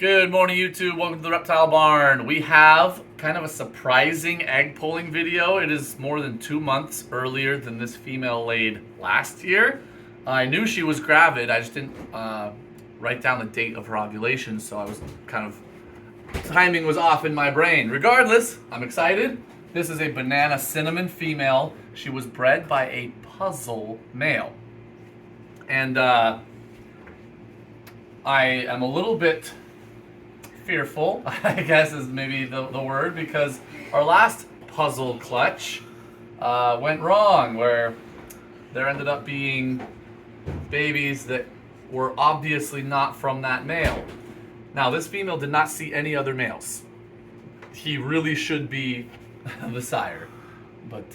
Good morning, YouTube. Welcome to the Reptile Barn. We have kind of a surprising egg pulling video. It is more than 2 months earlier than this female laid last year. I knew she was gravid. I just didn't write down the date of her ovulation, so I was kind of, timing was off in my brain. Regardless, I'm excited. This is a banana cinnamon female. She was bred by a puzzle male. And I am a little bit fearful, I guess is maybe the word, because our last puzzle clutch went wrong, where there ended up being babies that were obviously not from that male. Now, this female did not see any other males. He really should be the sire, but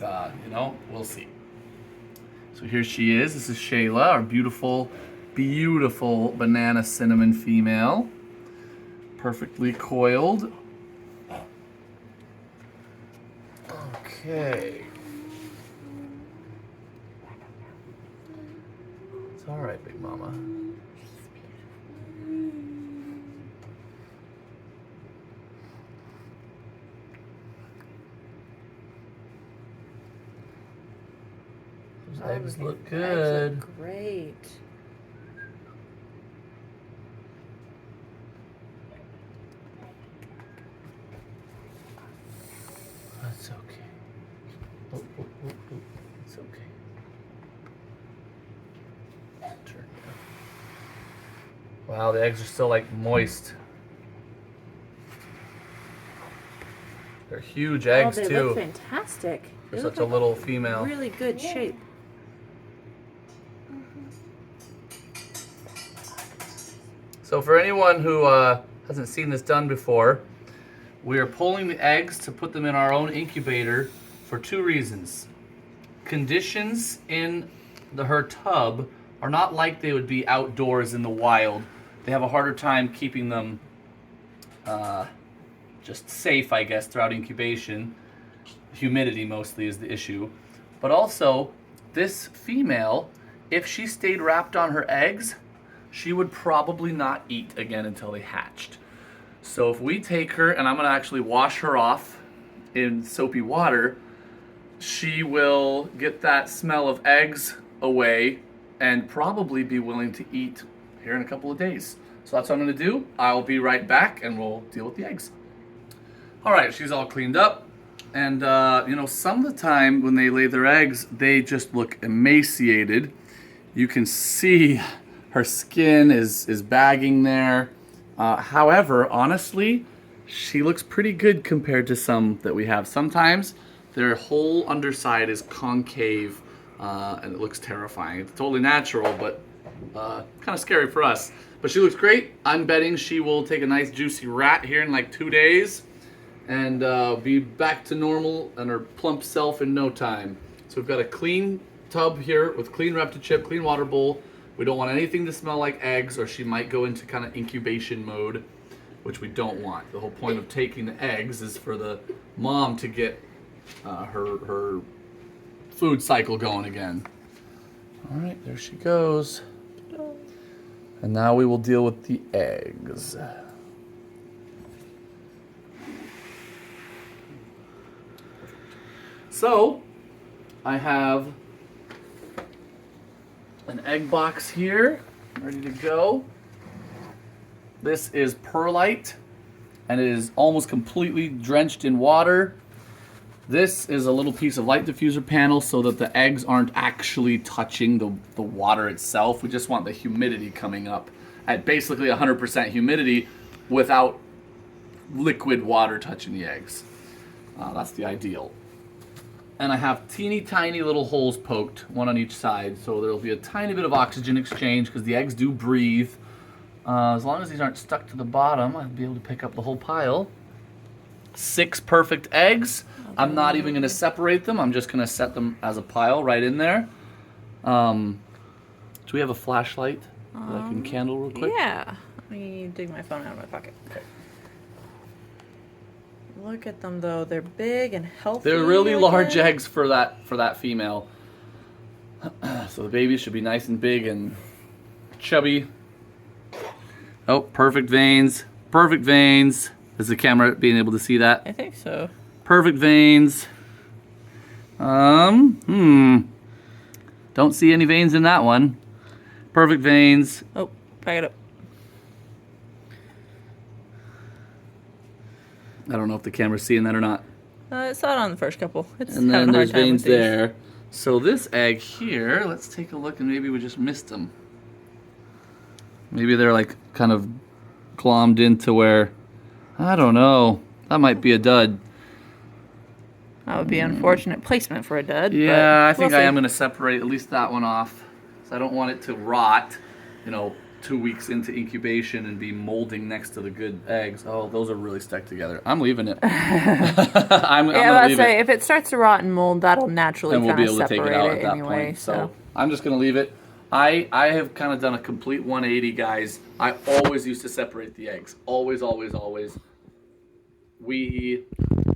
you know, we'll see. So here she is. This is Shayla, our beautiful banana cinnamon female. Perfectly coiled. Okay. It's all right, big mama. Those eggs look good. Eggs look great. That's okay. Oh, it's okay. Turn it up. Wow, the eggs are still like moist. They're huge eggs they too. look fantastic. For such a little female. Really good shape. So for anyone who hasn't seen this done before, we are pulling the eggs to put them in our own incubator for 2 reasons. Conditions in her tub are not like they would be outdoors in the wild. They have a harder time keeping them just safe, I guess, throughout incubation. Humidity mostly is the issue. But also, this female, if she stayed wrapped on her eggs, she would probably not eat again until they hatched. So if we take her, and I'm gonna actually wash her off in soapy water, she will get that smell of eggs away and probably be willing to eat here in a couple of days. So that's what I'm gonna do. I'll be right back and we'll deal with the eggs. All right, she's all cleaned up. And you know, some of the time when they lay their eggs, they just look emaciated. You can see her skin is bagging there. However, honestly, she looks pretty good compared to some that we have. Sometimes their whole underside is concave and it looks terrifying. It's totally natural, but kind of scary for us. But she looks great. I'm betting she will take a nice juicy rat here in like 2 days and be back to normal and her plump self in no time. So we've got a clean tub here with clean Reptichip, clean water bowl. We don't want anything to smell like eggs, or she might go into kind of incubation mode, which we don't want. The whole point of taking the eggs is for the mom to get her food cycle going again. All right, there she goes. And now we will deal with the eggs. So, I have an egg box here, ready to go. This is perlite, and it is almost completely drenched in water. This is a little piece of light diffuser panel so that the eggs aren't actually touching the water itself. We just want the humidity coming up at basically 100% humidity without liquid water touching the eggs. That's the ideal. And I have teeny tiny little holes poked, one on each side, so there'll be a tiny bit of oxygen exchange because the eggs do breathe. As long as these aren't stuck to the bottom, I'll be able to pick up the whole pile. 6 perfect eggs. I'm not even going to separate them. I'm just going to set them as a pile right in there. Do we have a flashlight that I can candle real quick? Yeah. Let me dig my phone out of my pocket. Okay. Look at them though. They're big and healthy. They're really large looking. eggs for that female. So the babies should be nice and big and chubby. Oh, perfect veins. Perfect veins. Is the camera being able to see that? I think so. Perfect veins. Don't see any veins in that one. Perfect veins. Oh, back it up. I don't know if the camera's seeing that or not. It's not on the first couple. It's And then having a there's hard time veins with these. there. So this egg here, let's take a look and maybe we just missed them. Maybe they're like kind of glommed into where, I don't know. That might be a dud. That would be unfortunate placement for a dud. Yeah, I but think we'll I see. am going to separate at least that one off. So I don't want it to rot, 2 weeks into incubation and be molding next to the good eggs. Oh, those are really stuck together. I'm leaving it. I'm Yeah, going I to was leave say it. if it starts to rot and mold, that'll naturally And we'll kind be of able to take separate it out it at that anyway. point. So I'm just going to leave it. I have kind of done a complete 180, guys. I always used to separate the eggs. Always, always, always.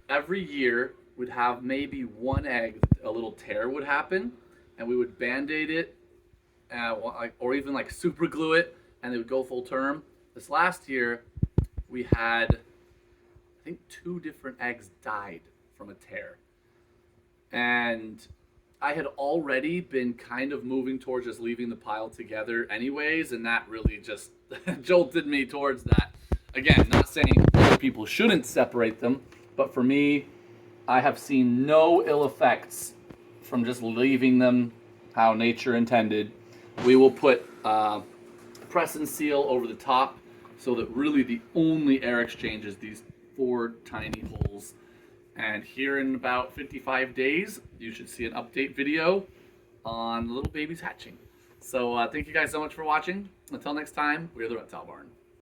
Every year, would have maybe one egg, a little tear would happen, and we would band-aid it, or even like super glue it, and it would go full term. This last year, we had, I think 2 different eggs died from a tear. And I had already been kind of moving towards just leaving the pile together anyways, and that really just jolted me towards that. Again, not saying other people shouldn't separate them, but for me, I have seen no ill effects from just leaving them how nature intended. We will put press and seal over the top so that really the only air exchange is these 4 tiny holes. And here in about 55 days, you should see an update video on the little babies hatching. So thank you guys so much for watching. Until next time, we're the Reptile Barn.